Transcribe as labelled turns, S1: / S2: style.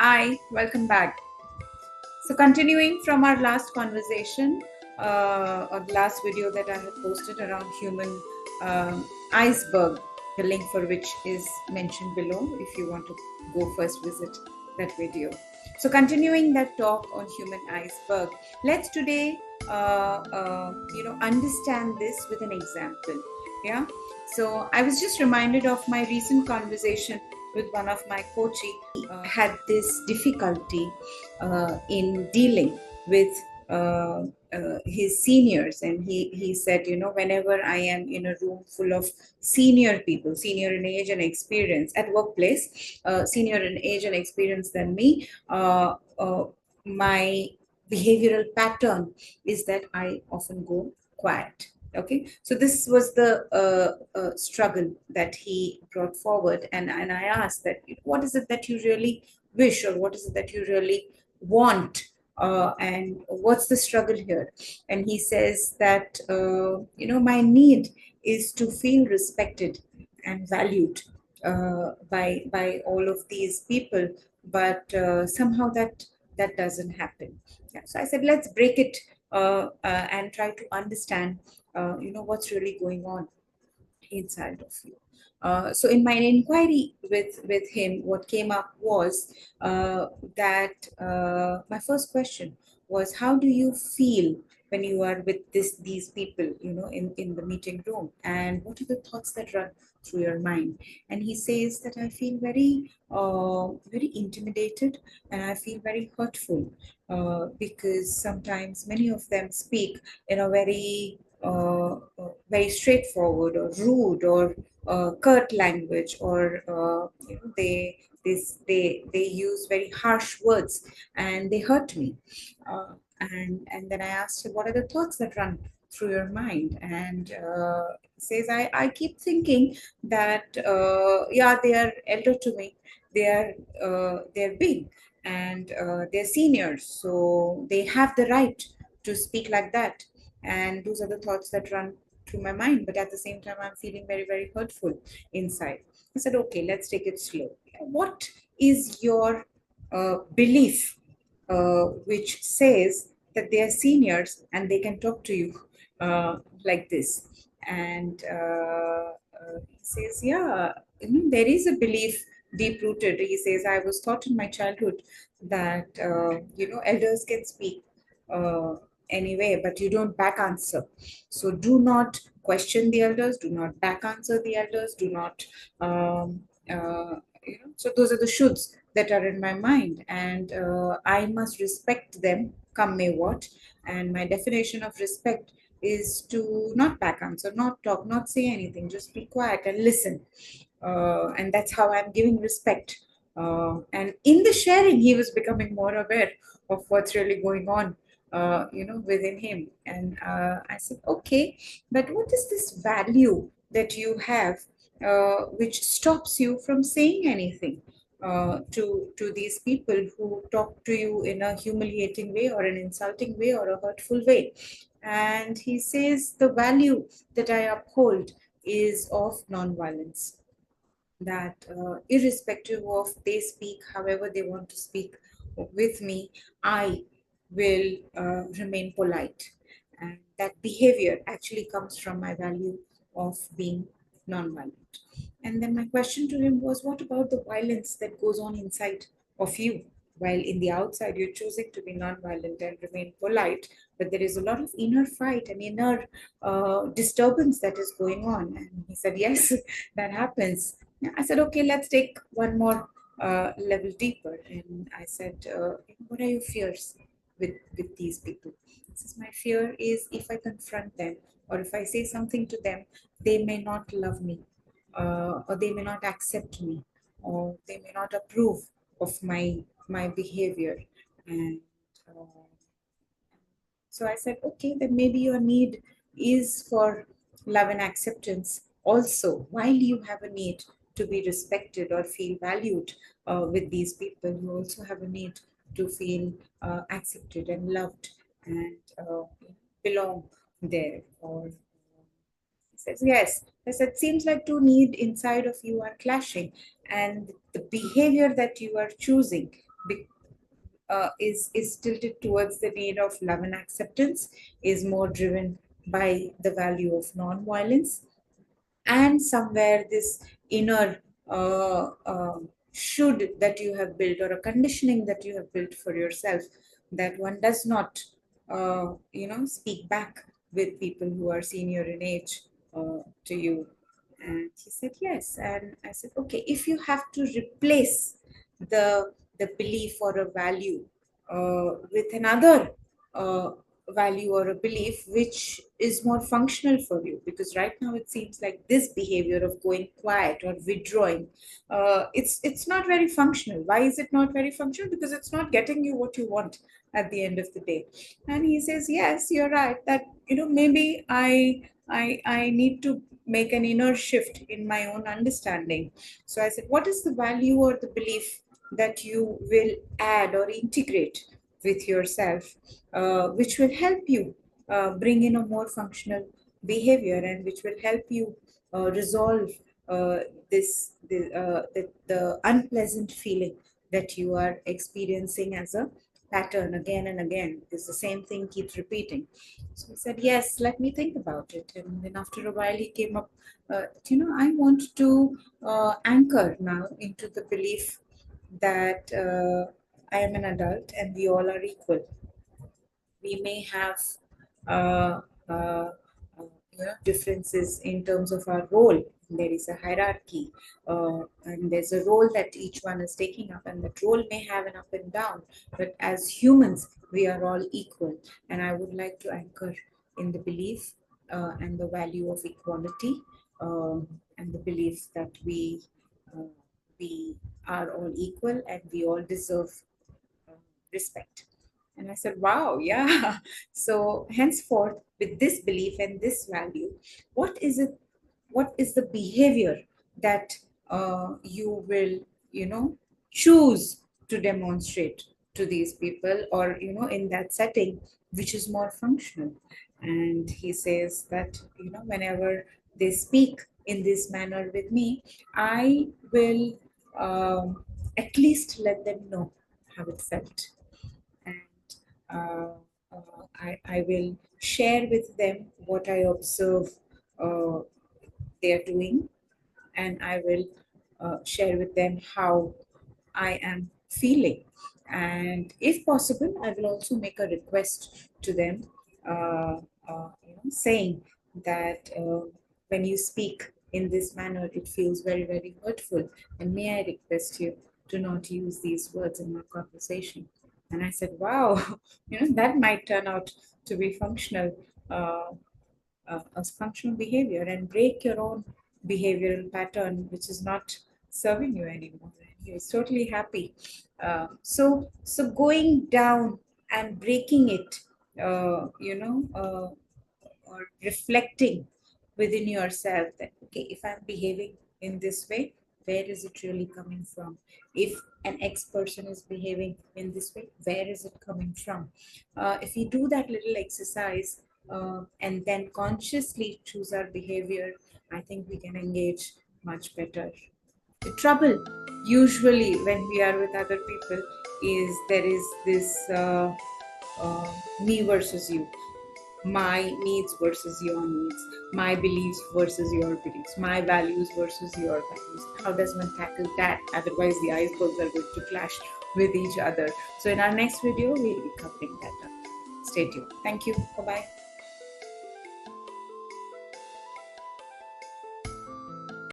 S1: Hi, welcome back. So, continuing from our last conversation, or the last video that I had posted around human iceberg, the link for which is mentioned below if you want to go first visit that video. So, continuing that talk on human iceberg, let's today, understand this with an example. Yeah. So, I was just reminded of my recent conversation with one of my coaches. Had this difficulty in dealing with his seniors, and he said, whenever I am in a room full of senior people, senior in age and experience at workplace, senior in age and experience than me, my behavioral pattern is that I often go quiet. Okay, so this was the struggle that he brought forward, and I asked that, what is it that you really wish, or what is it that you really want, and what's the struggle here? And he says that, my need is to feel respected and valued by all of these people, but somehow that doesn't happen. Yeah, so I said, let's break it and try to understand what's really going on inside of you. So in my inquiry with him, what came up was that my first question was, how do you feel when you are with these people, in the meeting room, and what are the thoughts that run through your mind? And he says that I feel very intimidated, and I feel very hurtful because sometimes many of them speak in a very straightforward or rude or curt language, or they use very harsh words, and they hurt me. And then I asked him, what are the thoughts that run through your mind? And he says, I keep thinking that yeah, they are elder to me, they're big, and they're seniors, so they have the right to speak like that. And those are the thoughts that run through my mind, but at the same time I'm feeling very, very hurtful inside. I said, okay, let's take it slow. What is your belief which says that they are seniors and they can talk to you like this? And he says, yeah, there is a belief deep rooted. He says, I was taught in my childhood that elders can speak anyway, but you don't back answer. So do not question the elders, do not back answer the elders, do not so those are the shoulds that are in my mind, and I must respect them come may what. And my definition of respect is to not back answer, not talk, not say anything, just be quiet and listen. And that's how I'm giving respect. And in the sharing, he was becoming more aware of what's really going on, within him. And I said, okay, but what is this value that you have, which stops you from saying anything to these people who talk to you in a humiliating way, or an insulting way, or a hurtful way? And he says, the value that I uphold is of nonviolence, that irrespective of they speak however they want to speak with me, I will remain polite. And that behavior actually comes from my value of being nonviolent. And then my question to him was, what about the violence that goes on inside of you? While in the outside you're choosing to be nonviolent and remain polite, but there is a lot of inner fight and inner disturbance that is going on. And he said, yes, that happens. I said, okay, let's take one more level deeper. And I said, what are your fears with these people? He says, my fear is if I confront them, or if I say something to them, they may not love me, or they may not accept me, or they may not approve of my behavior. And uh, so I said, okay, then maybe your need is for love and acceptance also. While you have a need to be respected or feel valued with these people, you also have a need to feel accepted and loved, and belong there. Or he says, yes. I said, seems like two needs inside of you are clashing, and the behavior that you are choosing be, is tilted towards the need of love and acceptance, is more driven by the value of non-violence, and somewhere this inner should that you have built, or a conditioning that you have built for yourself, that one does not speak back with people who are senior in age to you. And he said yes, and I said okay, if you have to replace the belief or a value with another uh, value or a belief which is more functional for you, because right now it seems like this behavior of going quiet or withdrawing, it's not very functional. Why is it not very functional? Because it's not getting you what you want at the end of the day. And he says yes, you're right, that maybe I need to make an inner shift in my own understanding. So I said, what is the value or the belief that you will add or integrate with yourself, which will help you bring in a more functional behavior, and which will help you resolve uh, the unpleasant feeling that you are experiencing as a pattern again and again, because the same thing keeps repeating. So I said, yes, let me think about it. And then after a while, he came up, I want to anchor now into the belief that I am an adult and we all are equal. We may have uh, uh, differences in terms of our role. There is a hierarchy, and there's a role that each one is taking up, and that role may have an up and down. But as humans, we are all equal. And I would like to anchor in the belief and the value of equality, and the belief that uh, we are all equal and we all deserve uh, respect. And I said, wow, yeah. So henceforth, with this belief and this value, what is it? What is the behavior that you will, choose to demonstrate to these people, or, in that setting, which is more functional? And he says that, whenever they speak in this manner with me, I will at least let them know how it felt. And uh, I will share with them what I observe uh, they are doing, and I will share with them how I am feeling. And if possible, I will also make a request to them, saying that when you speak in this manner, it feels very, very hurtful. And may I request you to not use these words in my conversation? And I said, wow, that might turn out to be functional. As functional behavior, and break your own behavioral pattern, which is not serving you anymore. And he was totally happy. So going down and breaking it, or reflecting within yourself that, okay, if I'm behaving in this way, where is it really coming from? If an X person is behaving in this way, where is it coming from? If we do that little exercise, and then consciously choose our behavior, I think we can engage much better. The trouble usually when we are with other people is there is this me versus you, my needs versus your needs, my beliefs versus your beliefs, my values versus your values. How does one tackle that? Otherwise, the icebergs are going to clash with each other. So, in our next video, we'll be covering that up. Stay tuned. Thank you. Bye bye.